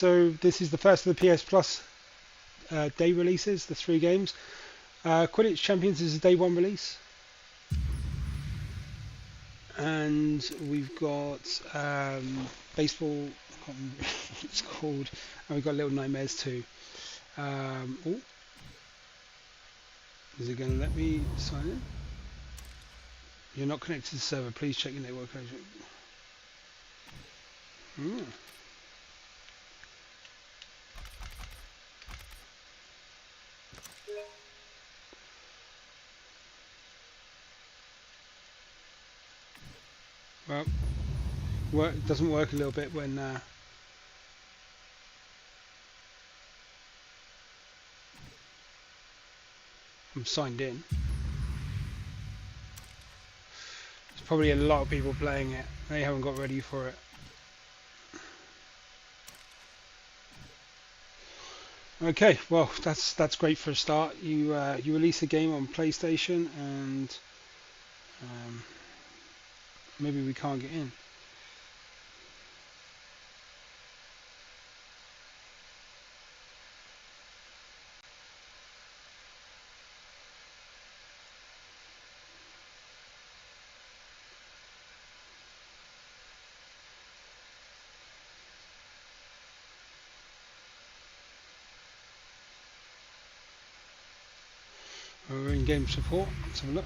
So this is the first of the PS Plus day releases, the 3 games. Quidditch Champions is a day 1 release. And we've got baseball, I can't remember what it's called, and we've got Little Nightmares too. Oh, is it going to let me sign in? You're not connected to the server, please check your network connection. Hmm. Well, it doesn't work a little bit when I'm signed in. There's probably a lot of people playing it. They haven't got ready for it. Okay, well that's great for a start. You release a game on PlayStation and um, maybe we can't get in. We're in game support. Let's have a look.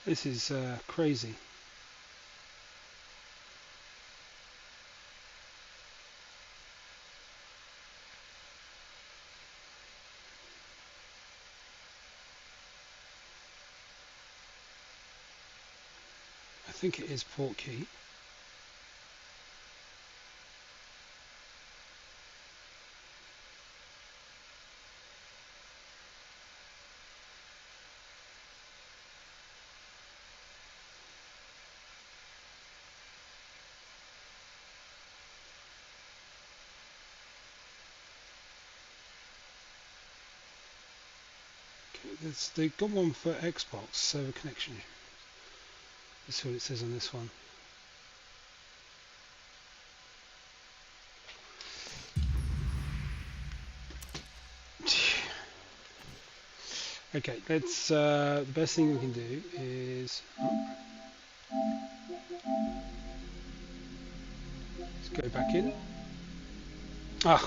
This is crazy. I think it is Portkey. They've got one for Xbox server connection. Let's see what it says on this one. Okay, let's. The best thing we can do is let's go back in. Ah,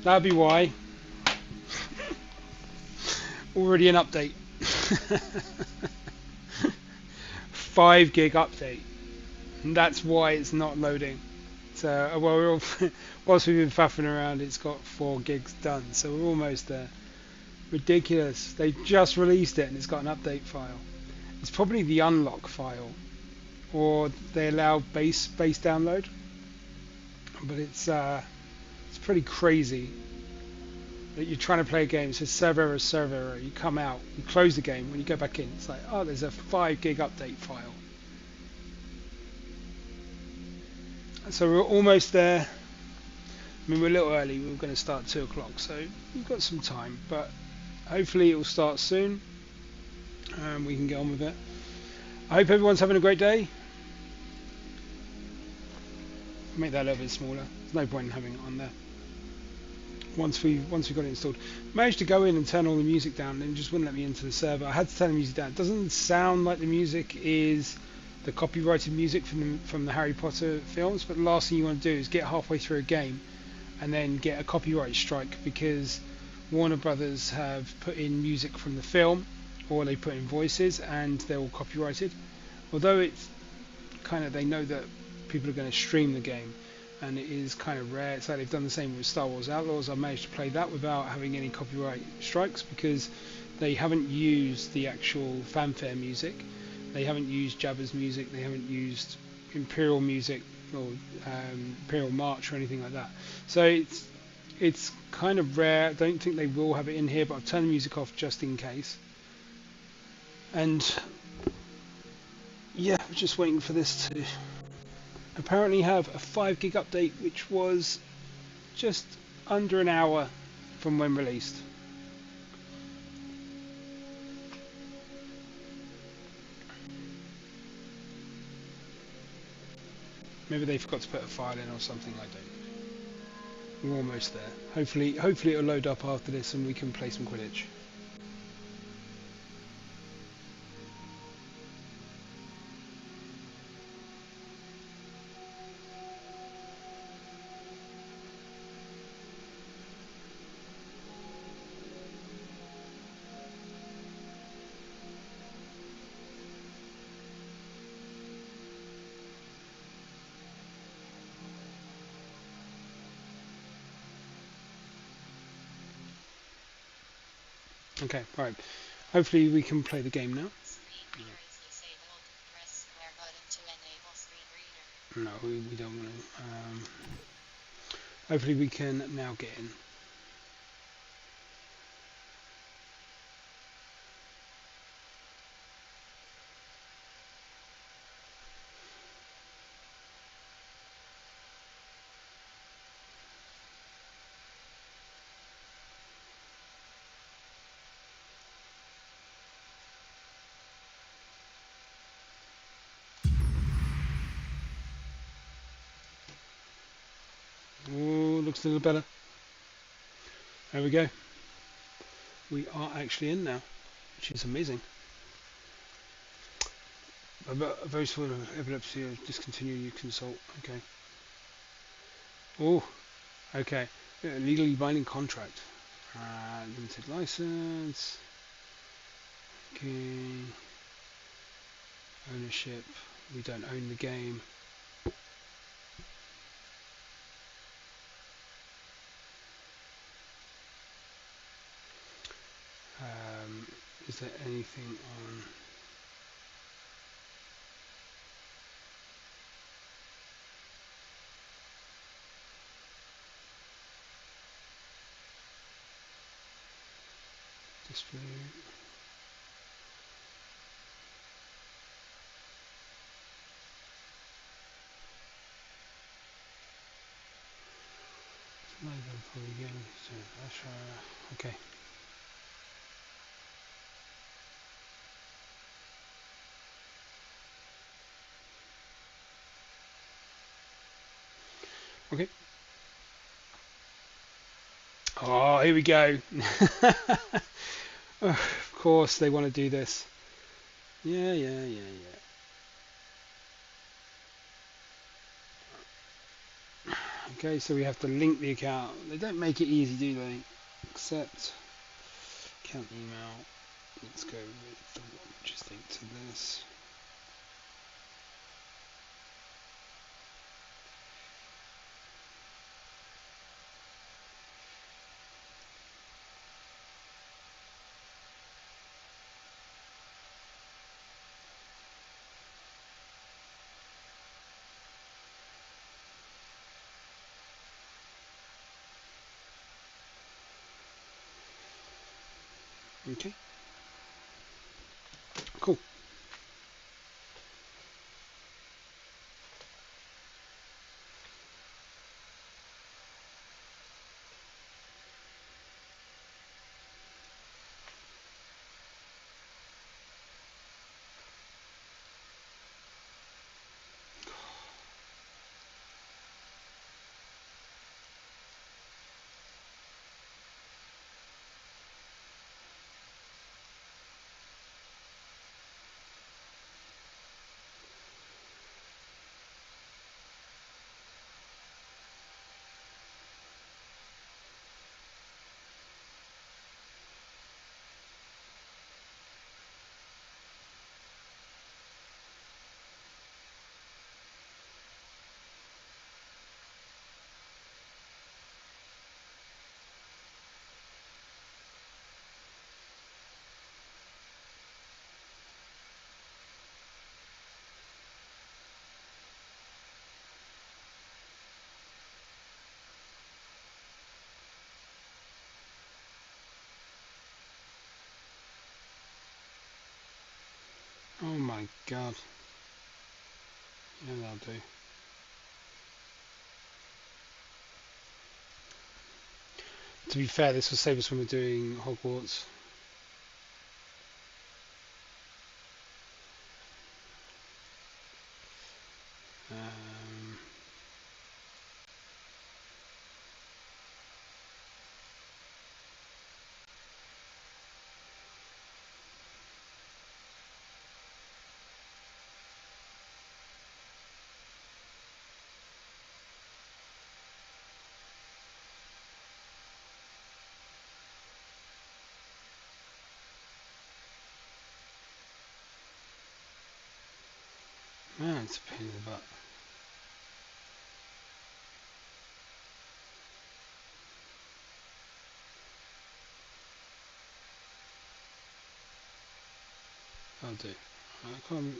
that'll be why. Already an update. 5 gig update. And that's why it's not loading. So, well, whilst we've been faffing around, it's got 4 gigs done. So we're almost there. Ridiculous. They just released it and it's got an update file. It's probably the unlock file, or they allow base download. But it's pretty crazy that you're trying to play a game. It says server error. You come out, you close the game. When you go back in, it's like, oh, there's a 5 gig update file. So we're almost there. I mean, we're a little early. We were going to start at 2 o'clock, so we've got some time. But hopefully, it will start soon, and we can get on with it. I hope everyone's having a great day. Make that a little bit smaller. There's no point in having it on there. Once we got it installed, managed to go in and turn all the music down, and it just wouldn't let me into the server. I had to turn the music down. It doesn't sound like the music is the copyrighted music from the Harry Potter films, but the last thing you want to do is get halfway through a game and then get a copyright strike because Warner Brothers have put in music from the film, or they put in voices, and they're all copyrighted. Although it's kind of, they know that people are going to stream the game, and it is kind of rare. It's like they've done the same with Star Wars Outlaws. I managed to play that without having any copyright strikes because they haven't used the actual fanfare music, they haven't used Jabba's music, they haven't used Imperial music or Imperial March or anything like that. So it's kind of rare. I don't think they will have it in here, but I've turned the music off just in case. And yeah, we're just waiting for this to apparently have a 5 gig update, which was just under an hour from when released. Maybe they forgot to put a file in or something, I don't know. We're almost there. Hopefully it'll load up after this and we can play some Quidditch. Okay, right. Hopefully we can play the game now. No, we don't want to. Hopefully we can now get in. Oh, looks a little better. There we go. We are actually in now, which is amazing. A very sort of epilepsy, discontinue your consult. Okay. Oh, okay. Legally binding contract. Limited license. Okay. Ownership. We don't own the game. Is there anything on? Dispute. Okay. Okay. Oh, here we go. Oh, of course they want to do this. Yeah. Okay, so we have to link the account. They don't make it easy, do they? Accept account email. Let's go with the just link to this. Okay. Cool. Oh my god. Yeah, that'll do. To be fair, this will save us when we're doing Hogwarts. Man, it's a pain in the butt. I'll do. I can't.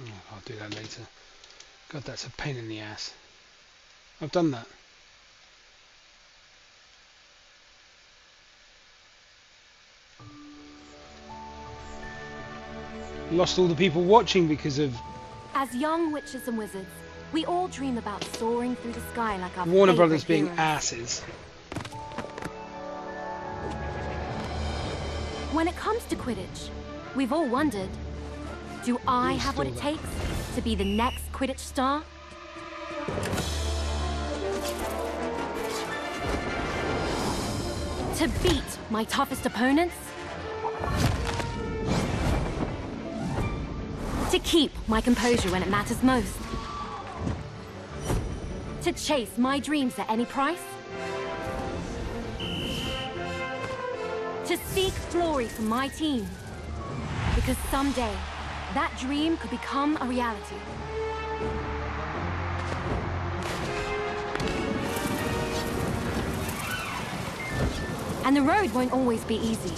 Oh, I'll do that later. God, that's a pain in the ass. I've done that. Lost all the people watching because of As young witches and wizards, we all dream about soaring through the sky like our Warner favorite Brothers being heroes. asses. When it comes to Quidditch, we've all wondered, do I have what it Install takes to be the next Quidditch star? To beat my toughest opponents? To keep my composure when it matters most? To chase my dreams at any price? To seek glory for my team? Because someday, that dream could become a reality. And the road won't always be easy.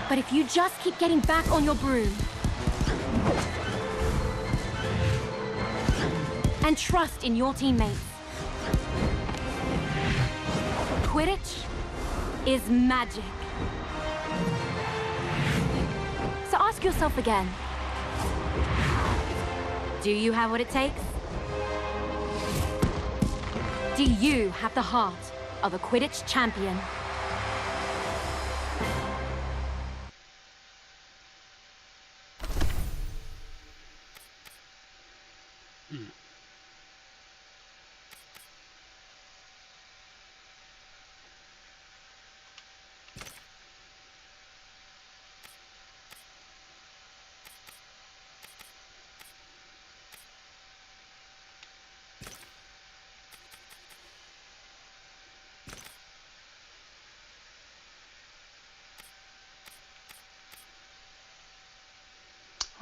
But if you just keep getting back on your broom and trust in your teammates, Quidditch is magic. So ask yourself again, do you have what it takes? Do you have the heart of a Quidditch champion?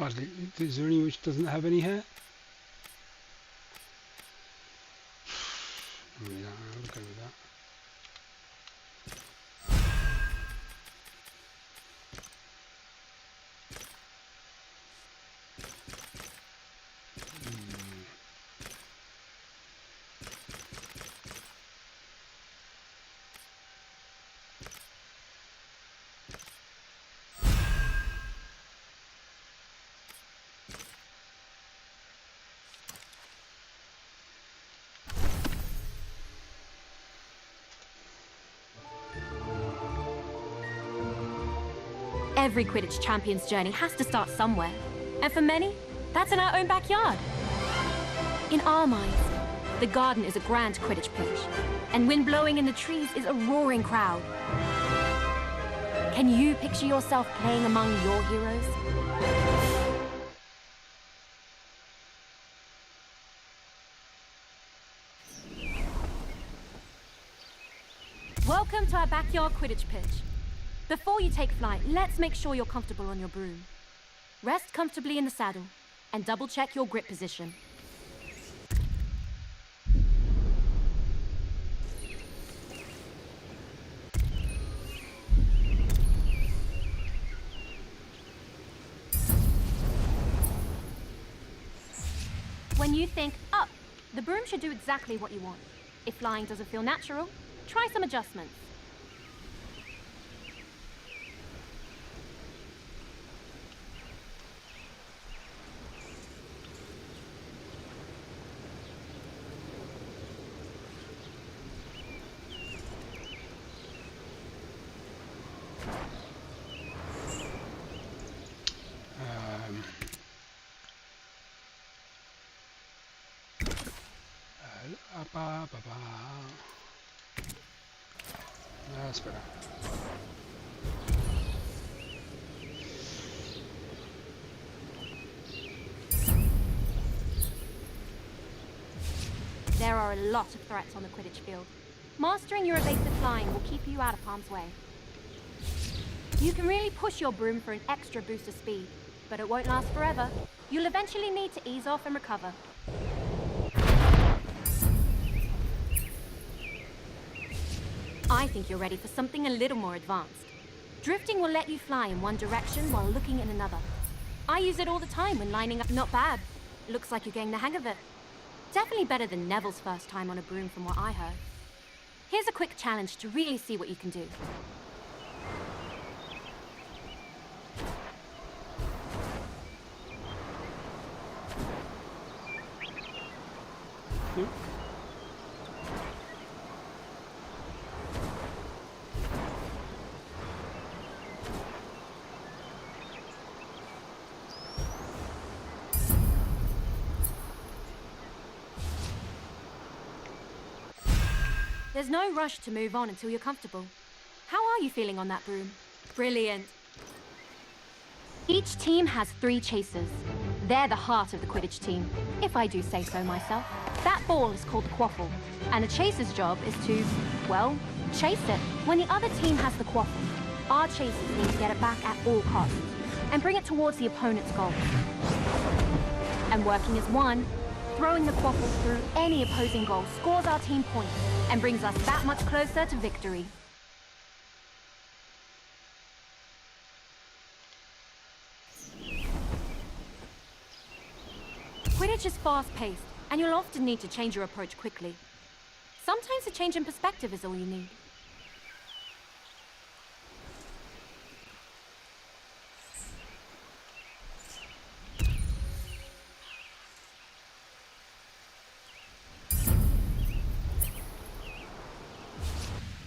Hardly. Is there any which doesn't have any hair? Yeah, I'll go with that. Every Quidditch champion's journey has to start somewhere. And for many, that's in our own backyard. In our minds, the garden is a grand Quidditch pitch, and wind blowing in the trees is a roaring crowd. Can you picture yourself playing among your heroes? Welcome to our backyard Quidditch pitch. Before you take flight, let's make sure you're comfortable on your broom. Rest comfortably in the saddle and double check your grip position. When you think up, the broom should do exactly what you want. If flying doesn't feel natural, try some adjustments. That's better. There are a lot of threats on the Quidditch field. Mastering your evasive flying will keep you out of harm's way. You can really push your broom for an extra boost of speed, but it won't last forever. You'll eventually need to ease off and recover. I think you're ready for something a little more advanced. Drifting will let you fly in one direction while looking in another. I use it all the time when lining up. Not bad. Looks like you're getting the hang of it. Definitely better than Neville's first time on a broom from what I heard. Here's a quick challenge to really see what you can do. There's no rush to move on until you're comfortable. How are you feeling on that broom? Brilliant. Each team has 3 chasers. They're the heart of the Quidditch team, if I do say so myself. That ball is called the quaffle, and a chaser's job is to, well, chase it. When the other team has the quaffle, our chasers need to get it back at all costs, and bring it towards the opponent's goal. And working as one, throwing the quaffle through any opposing goal scores our team points and brings us that much closer to victory. Quidditch is fast-paced, and you'll often need to change your approach quickly. Sometimes a change in perspective is all you need.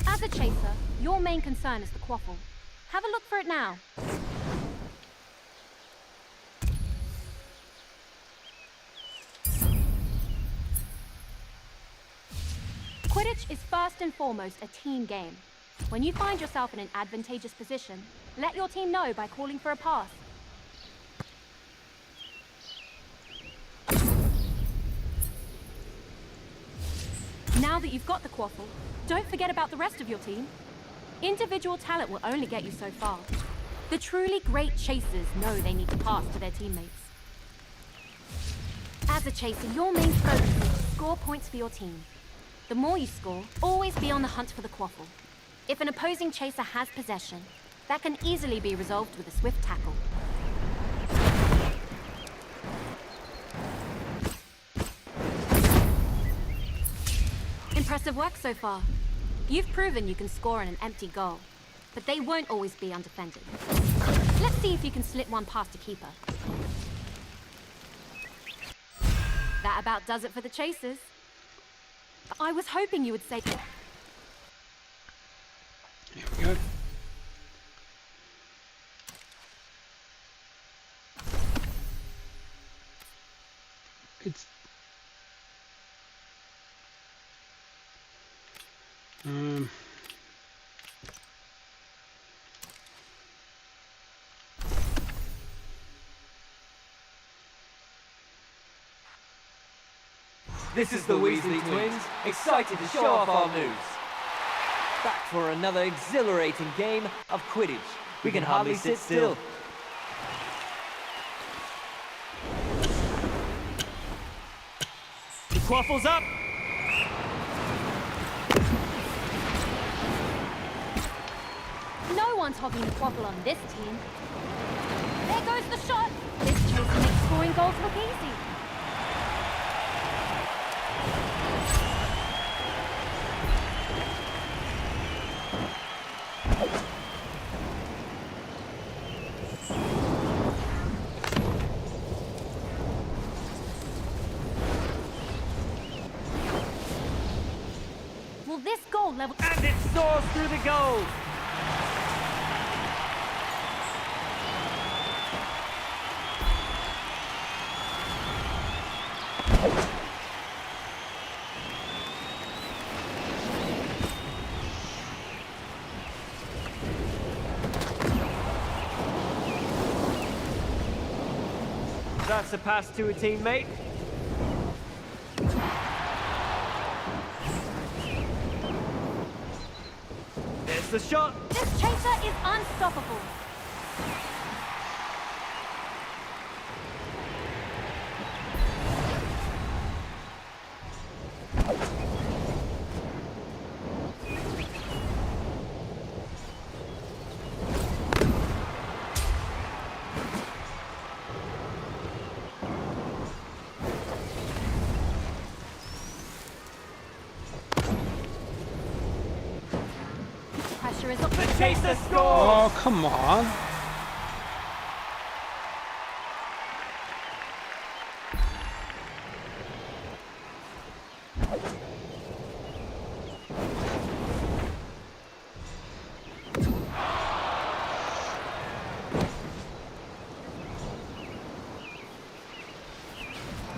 As a chaser, your main concern is the quaffle. Have a look for it now. Quidditch is first and foremost a team game. When you find yourself in an advantageous position, let your team know by calling for a pass. Now that you've got the quaffle, don't forget about the rest of your team. Individual talent will only get you so far. The truly great chasers know they need to pass to their teammates. As a chaser, your main focus is to score points for your team. The more you score, always be on the hunt for the quaffle. If an opposing chaser has possession, that can easily be resolved with a swift tackle. Impressive work so far. You've proven you can score on an empty goal, but they won't always be undefended. Let's see if you can slip one past a keeper. That about does it for the chasers. I was hoping you would say... Here we go. It's... This is the Weasley twins, excited to show off our moves. Back for another exhilarating game of Quidditch. We can hardly sit still. The quaffle's up. No one's hogging the quaffle on this team. There goes the shot. This chaser makes scoring goals look easy. Will this goal level... And it soars through the goal. That's a pass to a teammate. There's the shot. This chaser is unstoppable. Pressure is up. The chaser scores. Oh, come on.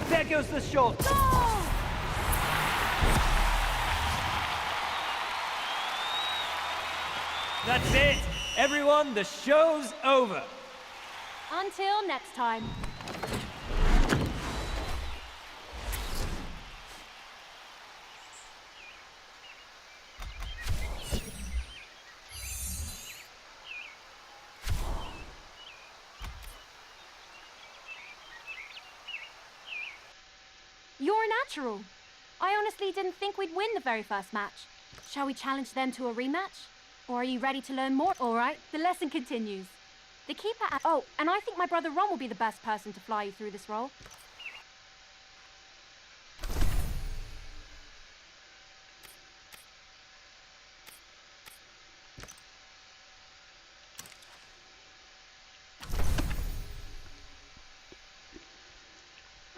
There goes the shot. Goal! That's it. Everyone, the show's over. Until next time. You're a natural. I honestly didn't think we'd win the very first match. Shall we challenge them to a rematch? Or are you ready to learn more? All right, the lesson continues. The keeper... Oh, and I think my brother Ron will be the best person to fly you through this role.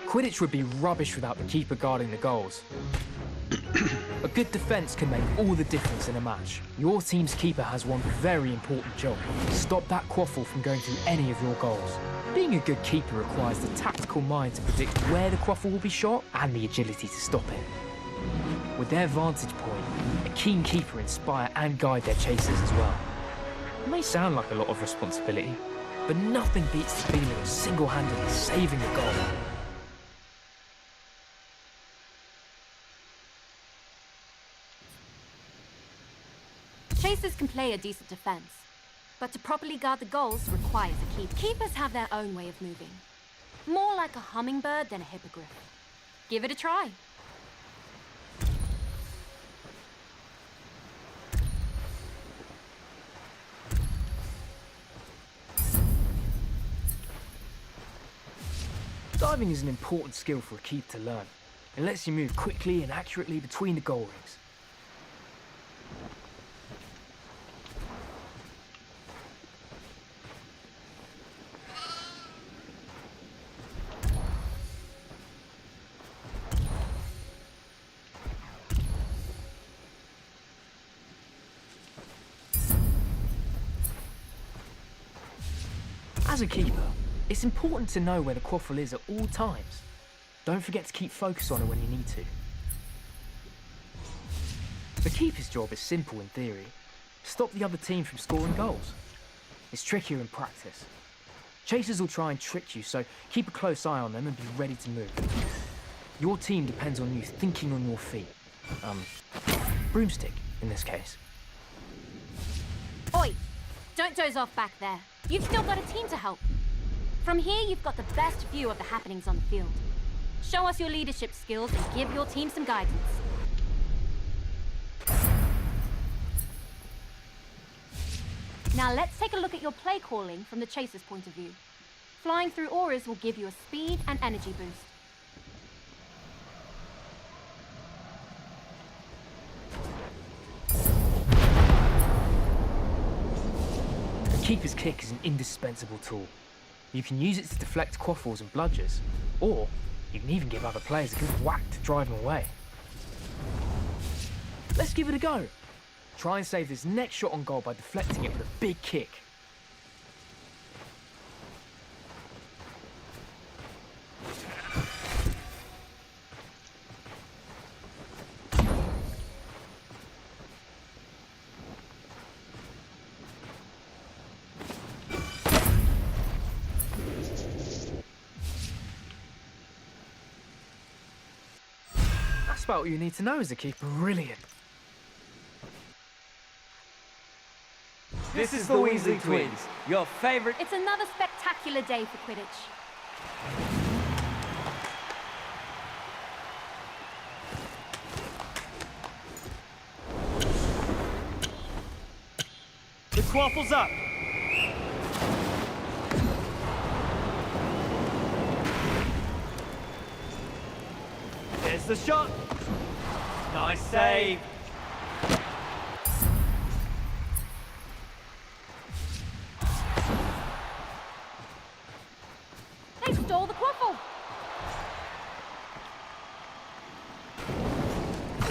Quidditch would be rubbish without the keeper guarding the goals. A good defence can make all the difference in a match. Your team's keeper has one very important job. Stop that quaffle from going through any of your goals. Being a good keeper requires the tactical mind to predict where the quaffle will be shot and the agility to stop it. With their vantage point, a keen keeper inspire and guide their chasers as well. It may sound like a lot of responsibility, but nothing beats the feeling of single-handedly saving a goal. Chasers can play a decent defense, But to properly guard the goals requires a keeper. Keepers have their own way of moving. More like a hummingbird than a hippogriff. Give it a try. Diving is an important skill for a keeper to learn. It lets you move quickly and accurately between the goal rings. As a keeper, it's important to know where the quaffle is at all times. Don't forget to keep focus on it when you need to. The keeper's job is simple in theory. Stop the other team from scoring goals. It's trickier in practice. Chasers will try and trick you, so keep a close eye on them and be ready to move. Your team depends on you thinking on your feet. Broomstick, in this case. Oi! Don't doze off back there. You've still got a team to help. From here, you've got the best view of the happenings on the field. Show us your leadership skills and give your team some guidance. Now let's take a look at your play calling from the chaser's point of view. Flying through auras will give you a speed and energy boost. The keeper's kick is an indispensable tool. You can use it to deflect quaffles and bludgers, or you can even give other players a good whack to drive them away. Let's give it a go. Try and save this next shot on goal by deflecting it with a big kick. That's about what you need to know as a keeper. Brilliant. This is the Weasley Twins, your favorite. It's another spectacular day for Quidditch. The quaffle's up. There's the shot. Nice save. They stole the quaffle!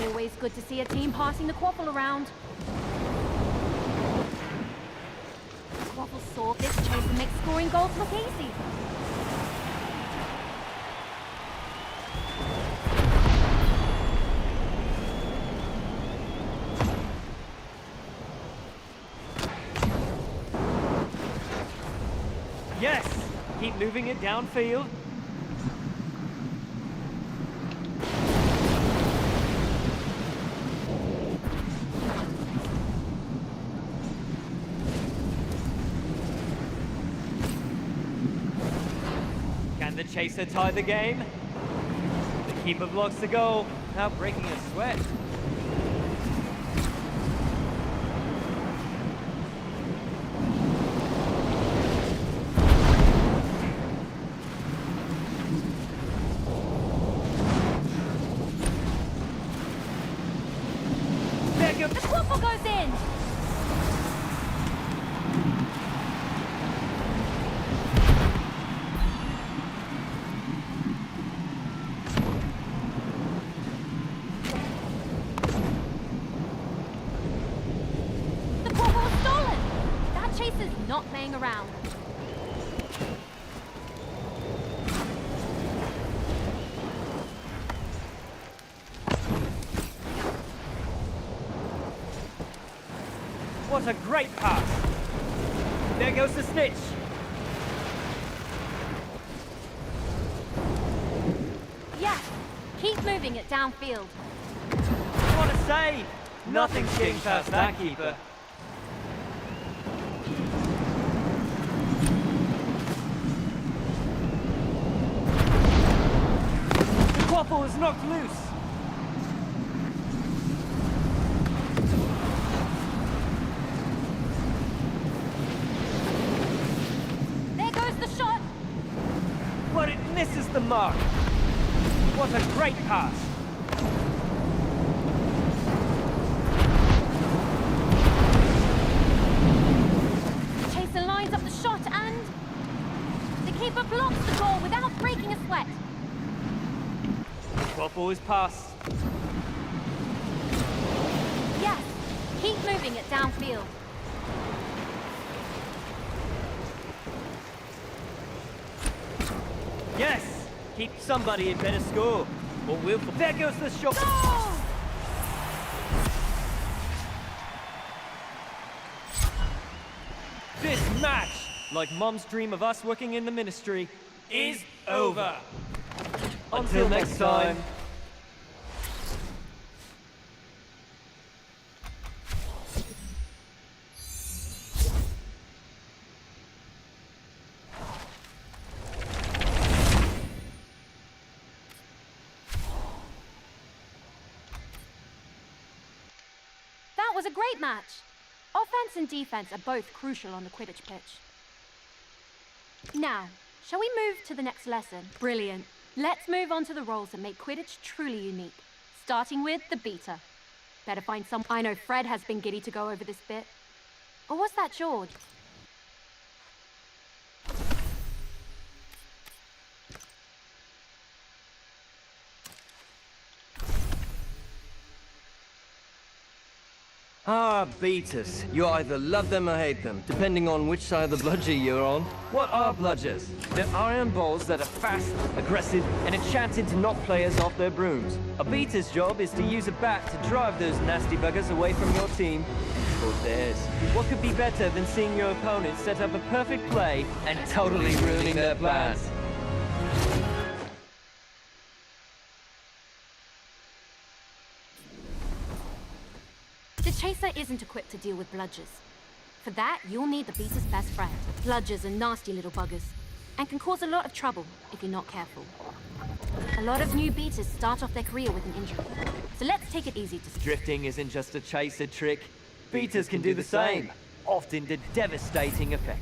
Always good to see a team passing the quaffle around. Quaffle saw this chaser makes scoring goals look easy. Yes! Keep moving it downfield. Can the chaser tie the game? The keeper blocks the goal, now breaking a sweat. The quaffle goes in! The quaffle was stolen! That chaser's not playing around. What a great pass! There goes the snitch! Yes! Keep moving it downfield. What a save! Nothing's getting past that keeper. Quaffle is knocked loose. There goes the shot. But it misses the mark. What a great pass. Chaser lines up the shot and... the keeper blocks the goal without breaking a sweat. Quaffle is passed. Yes, keep moving it downfield. Yes! Keep somebody in better score. Or we'll... There goes the shot. Goal! This match, like Mom's dream of us working in the ministry, is over. Until next time. That was a great match. Offense and defense are both crucial on the Quidditch pitch. Now, shall we move to the next lesson? Brilliant. Let's move on to the roles that make Quidditch truly unique. Starting with the beater. Better find some... I know Fred has been giddy to go over this bit. Or was that George? Ah, beaters. You either love them or hate them, depending on which side of the bludger you're on. What are bludgers? They're iron balls that are fast, aggressive, and enchanted to knock players off their brooms. A beater's job is to use a bat to drive those nasty buggers away from your team or theirs. What could be better than seeing your opponent set up a perfect play and totally ruining their plans? The Chaser isn't equipped to deal with bludgers. For that, you'll need the beater's best friend. Bludgers are nasty little buggers, and can cause a lot of trouble if you're not careful. A lot of new beaters start off their career with an injury, so let's take it easy to... Drifting isn't just a chaser trick. Beaters can do the same, often to devastating effect.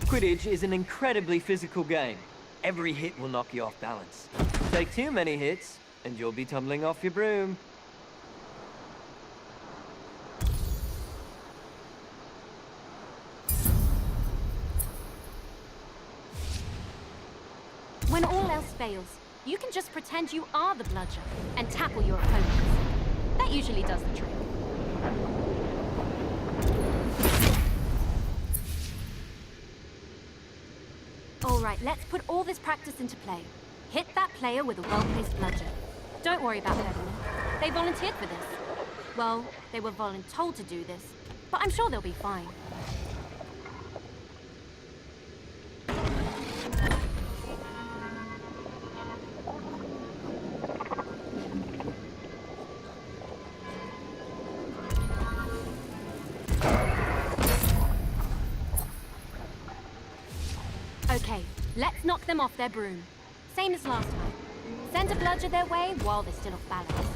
Quidditch is an incredibly physical game. Every hit will knock you off balance. Take too many hits, and you'll be tumbling off your broom. When all else fails, you can just pretend you are the bludger and tackle your opponents. That usually does the trick. Alright, let's put all this practice into play. Hit that player with a well-placed bludger. Don't worry about pedaling. They volunteered for this. Well, they were voluntold to do this, but I'm sure they'll be fine. Okay, let's knock them off their broom. Same as last time. Send a bludger their way while they're still off balance.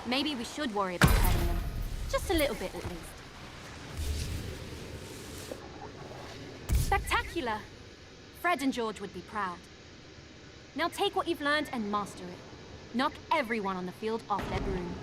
Maybe we should worry about hurting them. Just a little bit, at least. Spectacular! Fred and George would be proud. Now take what you've learned and master it. Knock everyone on the field off their broom.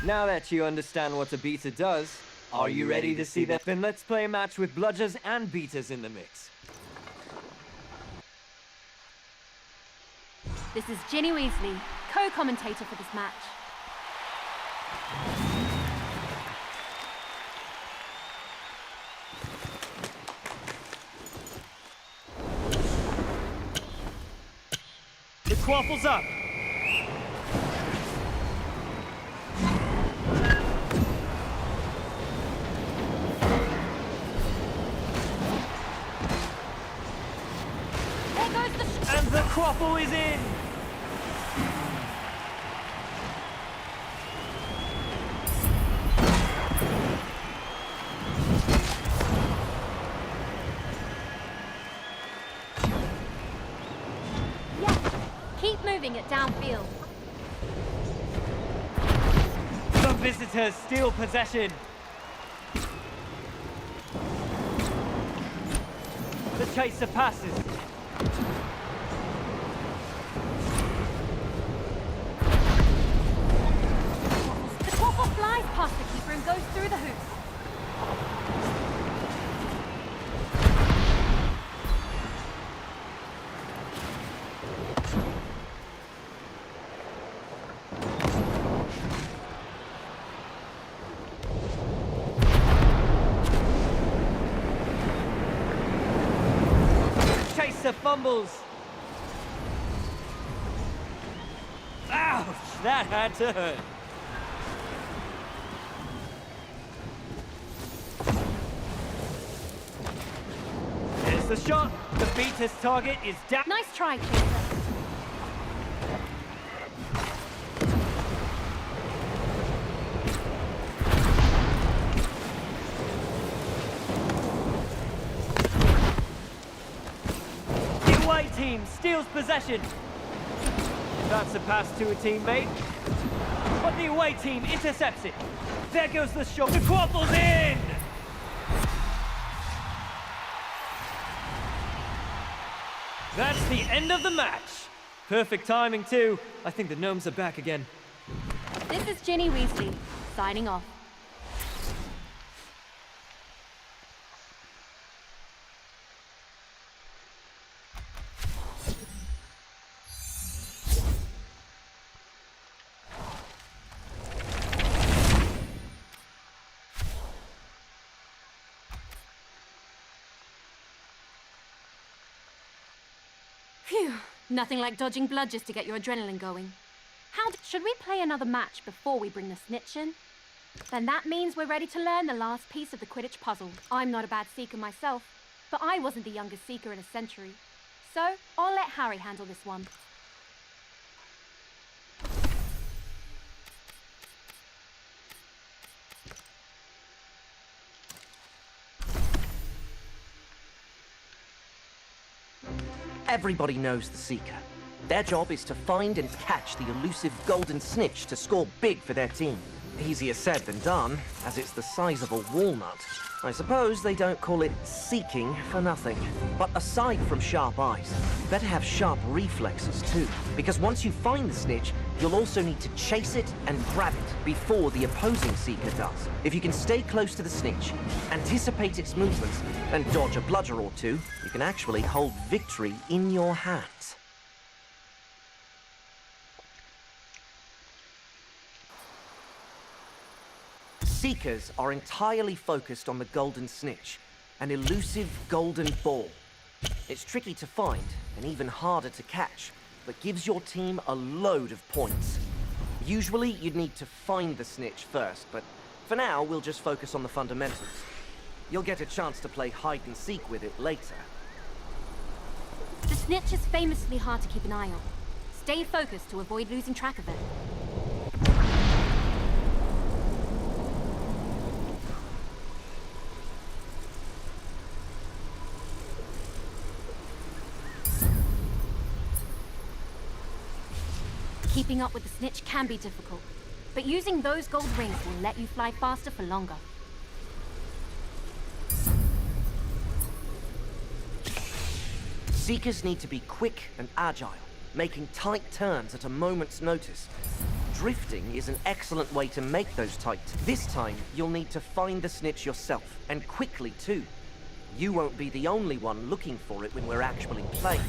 Now that you understand what a beater does, Are you ready to see that? Then let's play a match with bludgers and beaters in the mix. This is Ginny Weasley, co-commentator for this match. The quaffle's up. There goes the And the quaffle is in. Keep moving it downfield. The visitors steal possession. The chaser passes. The quaffle flies past the keeper and goes through the hoops. Chaser fumbles. Ouch! That had to hurt. Here's the shot. The beater's target is down. Nice try, Chaser. The away team steals possession. That's a pass to a teammate. But the away team intercepts it. There goes the shot. The quaffle's in! That's the end of the match. Perfect timing, too. I think the gnomes are back again. This is Ginny Weasley, signing off. Phew, nothing like dodging bludgers to get your adrenaline going. Should we play another match before we bring the snitch in? Then that means we're ready to learn the last piece of the Quidditch puzzle. I'm not a bad seeker myself, but I wasn't the youngest seeker in a century. So, I'll let Harry handle this one. Everybody knows the Seeker. Their job is to find and catch the elusive golden snitch to score big for their team. Easier said than done, as it's the size of a walnut. I suppose they don't call it seeking for nothing. But aside from sharp eyes, you better have sharp reflexes too. Because once you find the snitch, you'll also need to chase it and grab it before the opposing Seeker does. If you can stay close to the snitch, anticipate its movements, and dodge a bludger or two, you can actually hold victory in your hands. Seekers are entirely focused on the golden snitch, an elusive golden ball. It's tricky to find and even harder to catch, but gives your team a load of points. Usually you'd need to find the snitch first, but for now we'll just focus on the fundamentals. You'll get a chance to play hide and seek with it later. The snitch is famously hard to keep an eye on. Stay focused to avoid losing track of it. Keeping up with the snitch can be difficult, but using those gold rings will let you fly faster for longer. Seekers need to be quick and agile, making tight turns at a moment's notice. Drifting is an excellent way to make those tight. This time, you'll need to find the snitch yourself, and quickly too. You won't be the only one looking for it when we're actually playing.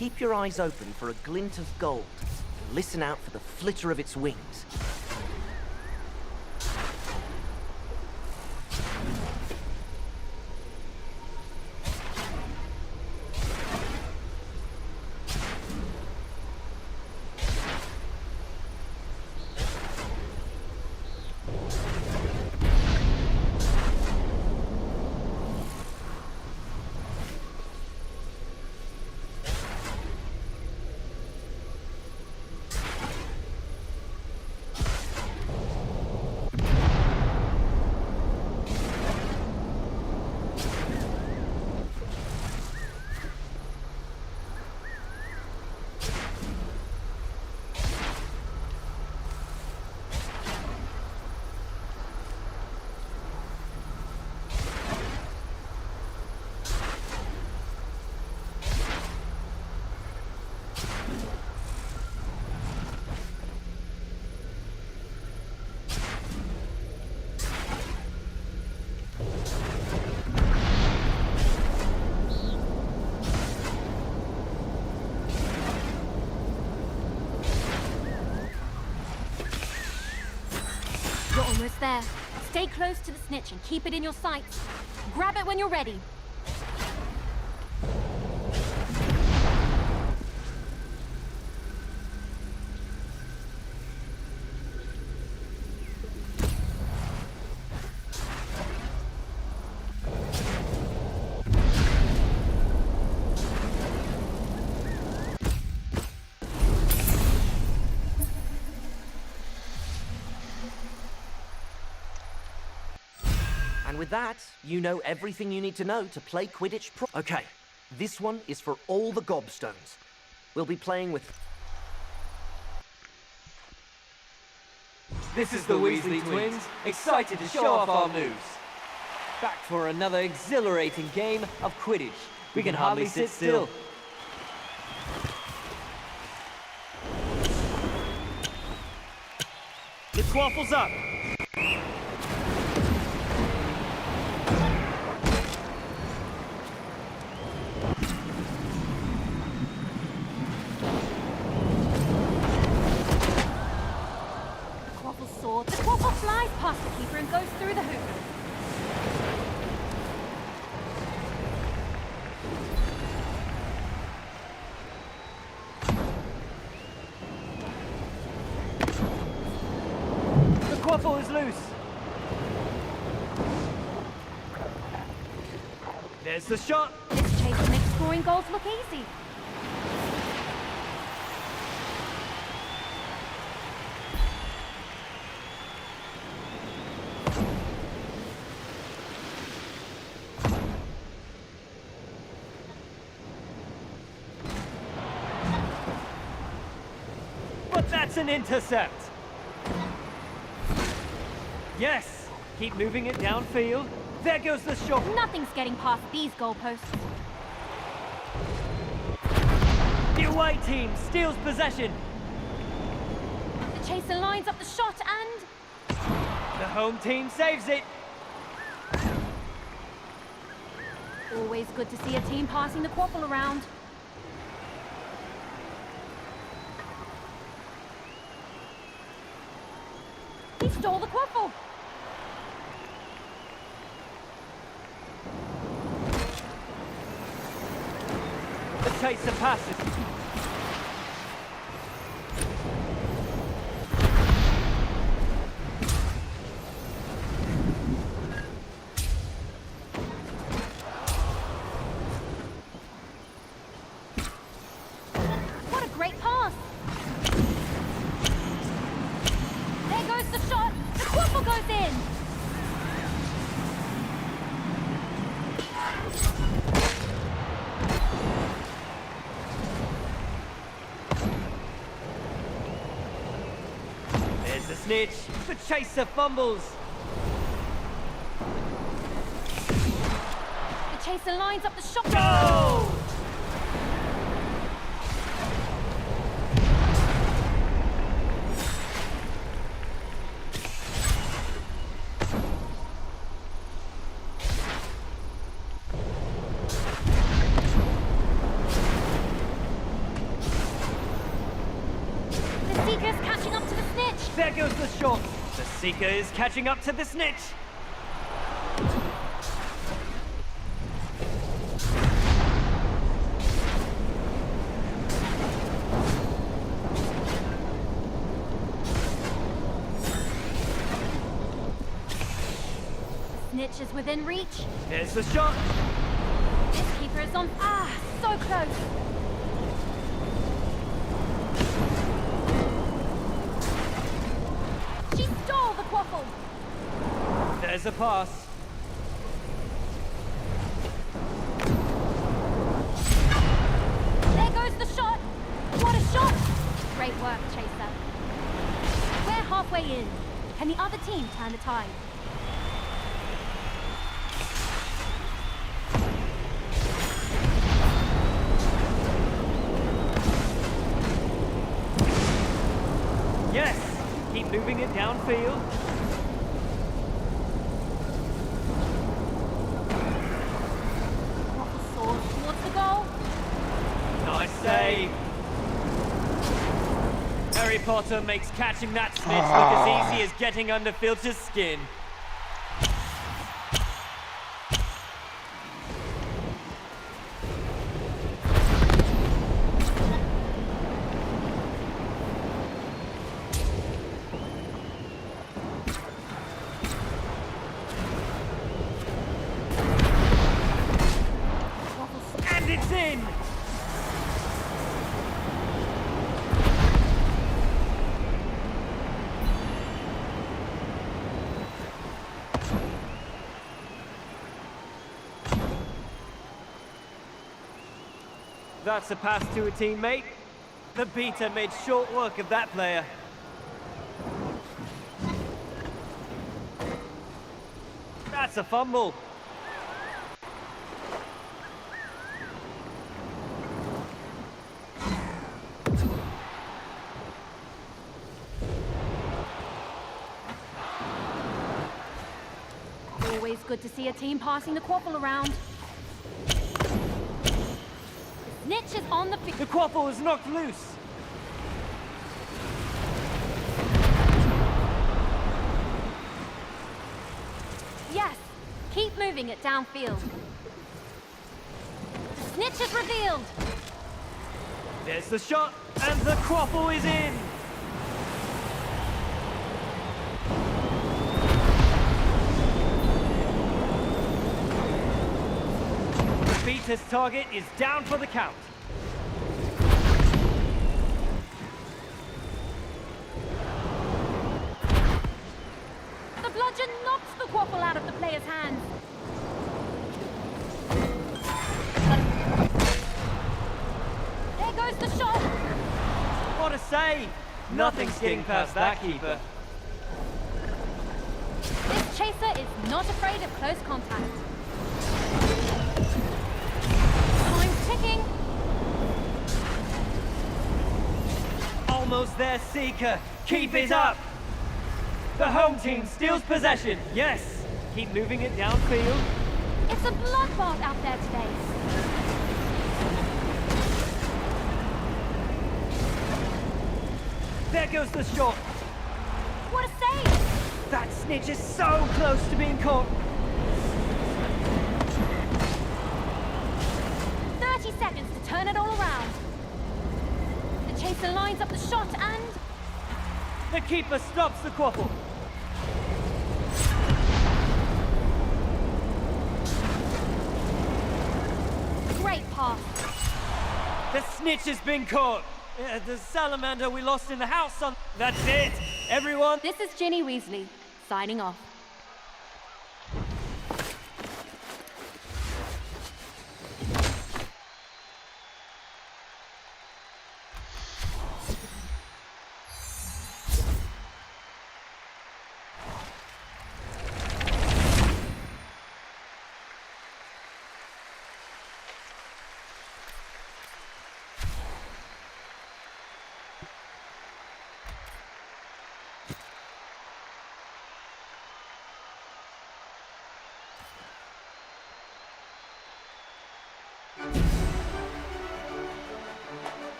Keep your eyes open for a glint of gold, and listen out for the flitter of its wings. You're almost there. Stay close to the snitch and keep it in your sights. Grab it when you're ready. And with that, you know everything you need to know to play Quidditch Okay, this one is for all the gobstones. We'll be playing with... This is the Weasley twins, excited to show off our moves. Back for another exhilarating game of Quidditch. We can hardly sit still. The Quaffle's up! The Quaffle flies past the keeper and goes through the hoop. The Quaffle is loose. There's the shot. This chase makes scoring goals look easy. But that's an intercept. Yes. Keep moving it downfield. There goes the shot. Nothing's getting past these goalposts. The away team steals possession. The chaser lines up the shot and... The home team saves it. Always good to see a team passing the Quaffle around. He stole the Quaffle. The chaser passes. What a great pass. There goes the shot. The Quaffle goes in. There's the snitch. The chaser fumbles. The chaser lines up the shot. Goal! the shot. The Seeker is catching up to the Snitch. Snitch is within reach. There's the shot. This keeper is on. So close. She stole the quaffle. There's a pass. There goes the shot. What a shot! Great work, Chaser. We're halfway in. Can the other team turn the tide? Yes! Keep moving it downfield. Quaffle soars towards the goal. Nice save. Harry Potter makes catching that Snitch look as easy as getting under Filch's skin. And it's in! That's a pass to a teammate. The beater made short work of that player. That's a fumble. Always good to see a team passing the quaffle around. Snitch is on the field. The quaffle is knocked loose. Yes, keep moving it downfield. The snitch is revealed. There's the shot, and the quaffle is in. The beater's target is down for the count. The bludgeon knocks the quaffle out of the player's hands. There goes the shot. What a save! Nothing's getting past that keeper. This chaser is not afraid of close contact. Time's ticking. Almost there, Seeker. Keep it up! The home team steals possession. Yes! Keep moving it downfield. It's a bloodbath out there today. There goes the shot. What a save! That snitch is so close to being caught. 30 seconds to turn it all around. The chaser lines up the shot and... The keeper stops the quaffle. Great pass. The snitch has been caught. The salamander we lost in the house on... That's it! Everyone... This is Ginny Weasley, signing off.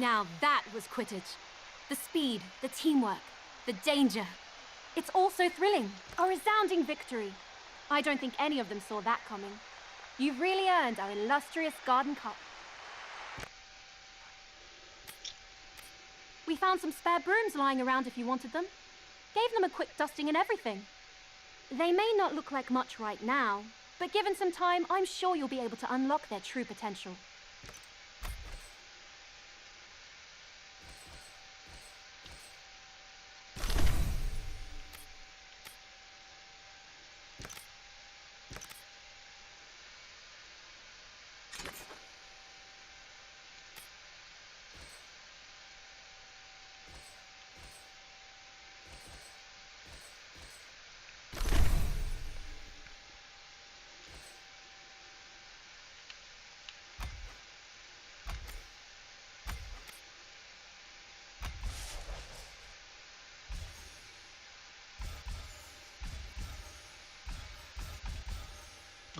Now that was Quidditch. The speed, the teamwork, the danger. It's all so thrilling. A resounding victory. I don't think any of them saw that coming. You've really earned our illustrious Garden Cup. We found some spare brooms lying around if you wanted them. Gave them a quick dusting and everything. They may not look like much right now, but given some time, I'm sure you'll be able to unlock their true potential.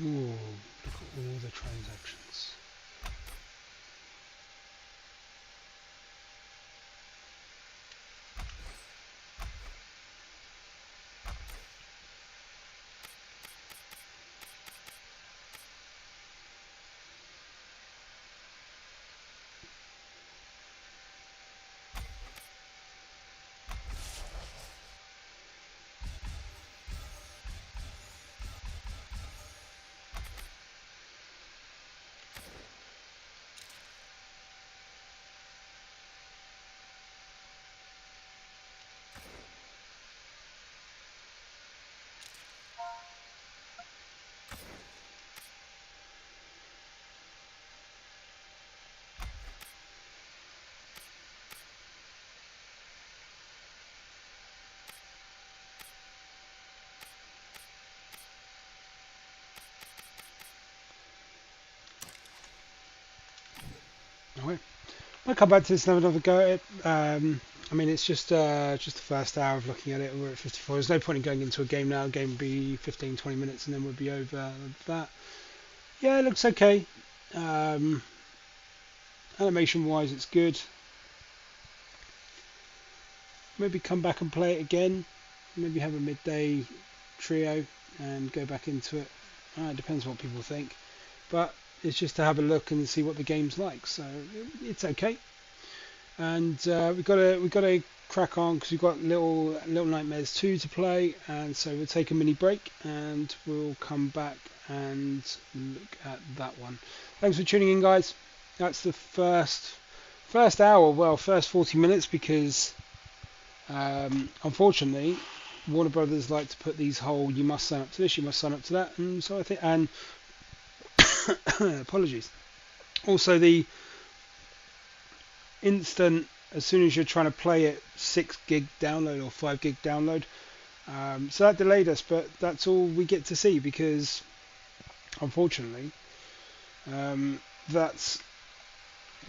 Ooh, look at all the transactions. Okay. I'll come back to this and have another go at it. I mean, it's just the first hour of looking at it. We're at 54. There's no point in going into a game now. A game would be 15, 20 minutes and then we'll be over that. Yeah, it looks okay. Animation-wise, it's good. Maybe come back and play it again. Maybe have a midday trio and go back into it. It depends what people think. But it's just to have a look and see what the game's like. So it's okay. And we've got to crack on because we've got Little Nightmares 2 to play, and so we'll take a mini break and we'll come back and look at that one. Thanks for tuning in, guys. That's the first hour, well, first 40 minutes, because unfortunately Warner Brothers like to put these whole you must sign up to this, you must sign up to that, and so I think, and apologies, also the instant, as soon as you're trying to play it, 6 gig download or 5 gig download, so that delayed us, but that's all we get to see, because unfortunately that's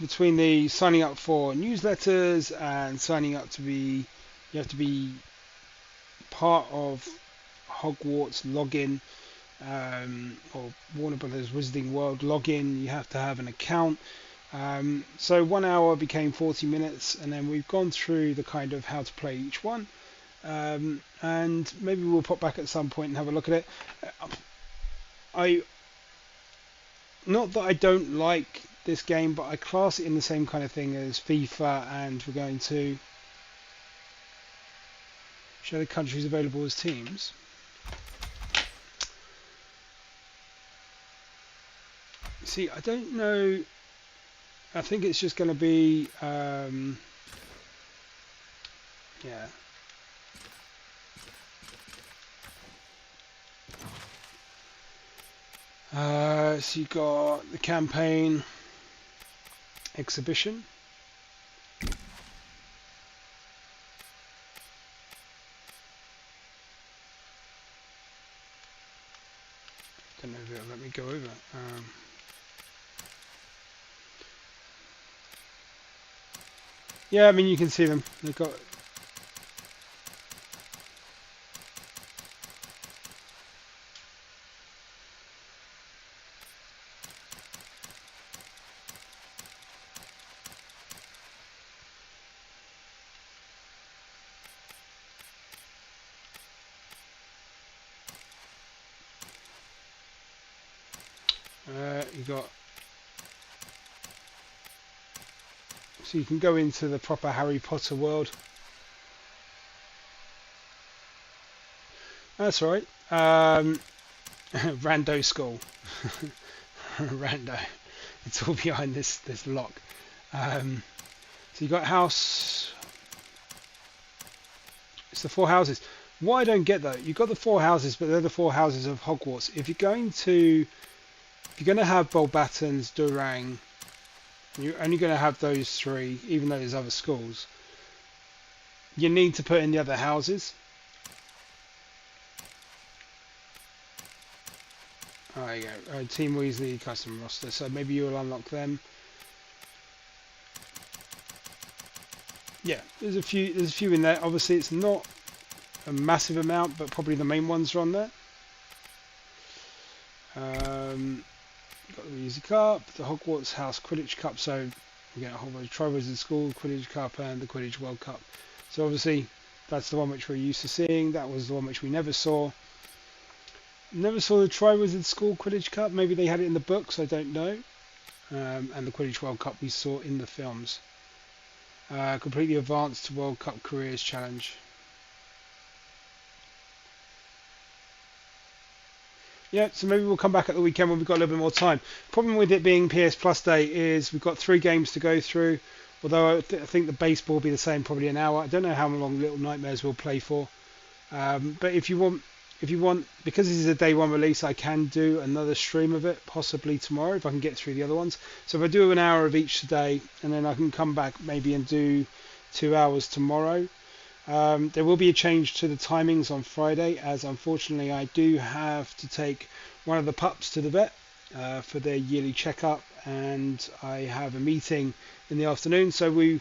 between the signing up for newsletters and signing up to be, you have to be part of Hogwarts login, or Warner Brothers Wizarding World login. You have to have an account. So 1 hour became 40 minutes, and then we've gone through the kind of how to play each one, and maybe we'll pop back at some point and have a look at it. Not that I don't like this game, but I class it in the same kind of thing as FIFA, and we're going to show the countries available as teams. See, I don't know. I think it's just going to be, yeah. So you got the campaign, exhibition. Don't know if it'll let me go over. Yeah, I mean, you can see them. They've got. You got, so you can go into the proper Harry Potter world. That's right. Rando school. Rando. It's all behind this lock. So you got house. It's the 4 houses. What I don't get though, you've got the 4 houses, but they're the 4 houses of Hogwarts. If you're going to have Bolbatons, Durang, you're only going to have those 3, even though there's other schools. You need to put in the other houses. Oh, there you go. Team Weasley custom roster. So maybe you'll unlock them. Yeah, there's a few in there. Obviously, it's not a massive amount, but probably the main ones are on there. Got the Weasley Cup, the Hogwarts House Quidditch Cup. So we get a Hogwarts Tri-Wizard School Quidditch Cup and the Quidditch World Cup. So obviously, that's the one which we're used to seeing. That was the one which we never saw. Never saw the Tri-Wizard School Quidditch Cup. Maybe they had it in the books, I don't know. And the Quidditch World Cup we saw in the films. Completely advanced to World Cup Careers Challenge. Yeah, so maybe we'll come back at the weekend when we've got a little bit more time. Problem with it being PS Plus Day is we've got 3 games to go through. Although I think the baseball will be the same, probably an hour. I don't know how long Little Nightmares will play for. But if you want, because this is a day 1 release, I can do another stream of it, possibly tomorrow, if I can get through the other ones. So if I do an hour of each today, and then I can come back maybe and do 2 hours tomorrow. There will be a change to the timings on Friday, as unfortunately I do have to take one of the pups to the vet for their yearly checkup, and I have a meeting in the afternoon. So we'll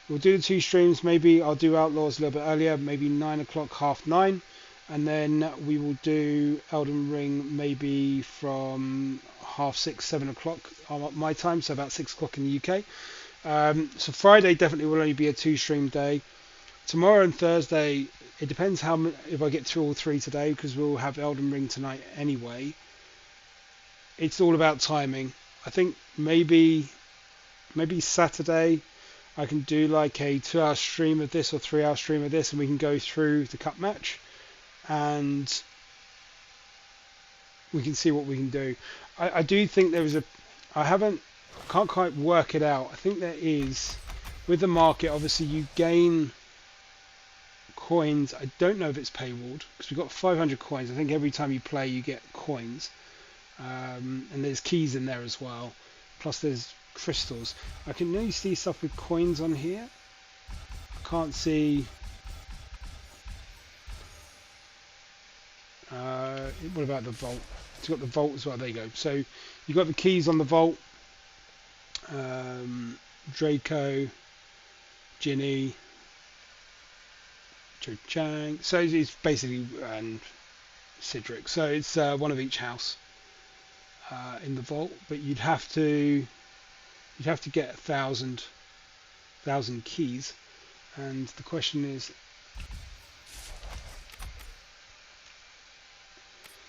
do the 2 streams. Maybe I'll do Outlaws a little bit earlier, maybe 9 o'clock, 9:30. And then we will do Elden Ring maybe from 6:30, 7 o'clock my time, so about 6 o'clock in the UK. So Friday definitely will only be a 2-stream day. Tomorrow and Thursday, it depends if I get through all 3 today, because we'll have Elden Ring tonight anyway. It's all about timing. I think maybe Saturday I can do like a 2-hour stream of this or 3-hour stream of this, and we can go through the cup match. And we can see what we can do. I do think there is can't quite work it out. I think there is, with the market, obviously you gain coins. I don't know if it's paywalled, because we've got 500 coins. I think every time you play you get coins. And there's keys in there as well. Plus there's crystals. I can only see stuff with coins on here. I can't see... what about the vault? It's got the vault as well. There you go. So you've got the keys on the vault. Draco, Ginny, Cho Chang. So it's basically Cedric. So it's one of each house in the vault. But you'd have to get 1,000 keys. And the question is,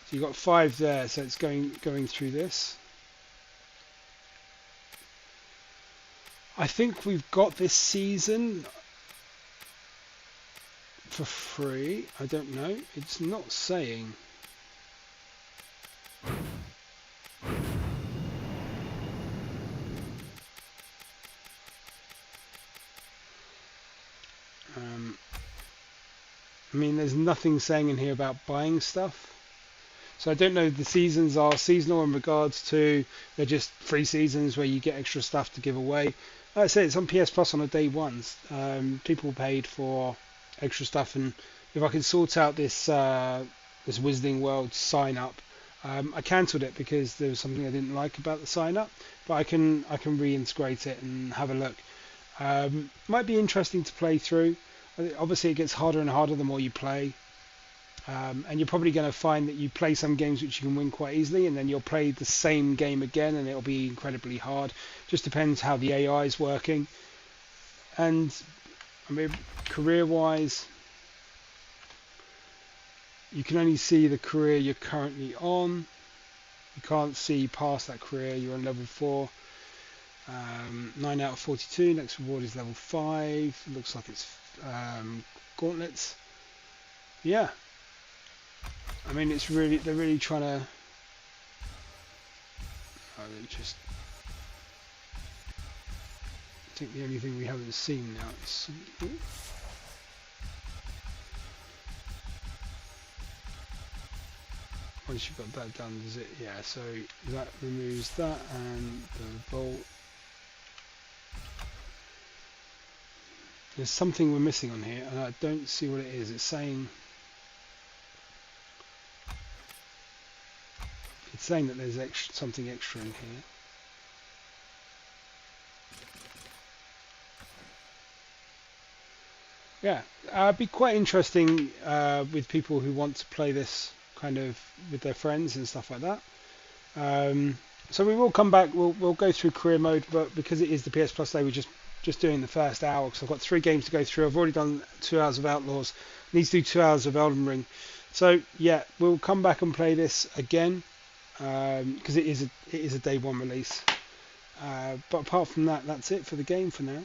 so you've got 5 there, so it's going through this. I think we've got this season for free. I don't know. It's not saying. I mean, there's nothing saying in here about buying stuff. So I don't know if the seasons are seasonal in regards to they're just free seasons where you get extra stuff to give away. Like I say, it's on PS Plus on a day 1. People paid for extra stuff, and if I can sort out this this Wizarding World sign up, I cancelled it because there was something I didn't like about the sign up. But I can reintegrate it and have a look. Might be interesting to play through. Obviously, it gets harder and harder the more you play. And you're probably going to find that you play some games which you can win quite easily, and then you'll play the same game again and it'll be incredibly hard. Just depends how the AI is working. And I mean, career-wise, you can only see the career you're currently on. you can't see past that career, you're on level 4. 9 out of 42. Next reward is level 5. It looks like it's gauntlets. Yeah, I mean, it's really, they're really trying to. Just, I think the only thing we haven't seen now is. Once you've got that done, does it? Yeah. So that removes that and the vault. There's something we're missing on here, and I don't see what it is. It's saying. It's saying that there's something extra in here. Yeah, it'd be quite interesting with people who want to play this kind of with their friends and stuff like that. So we will come back. We'll go through career mode, but because it is the PS Plus day, we're just doing the first hour because I've got 3 games to go through. I've already done 2 hours of Outlaws. Need to do 2 hours of Elden Ring. So yeah, we'll come back and play this again. Because it is a day 1 release, but apart from that, that's it for the game for now.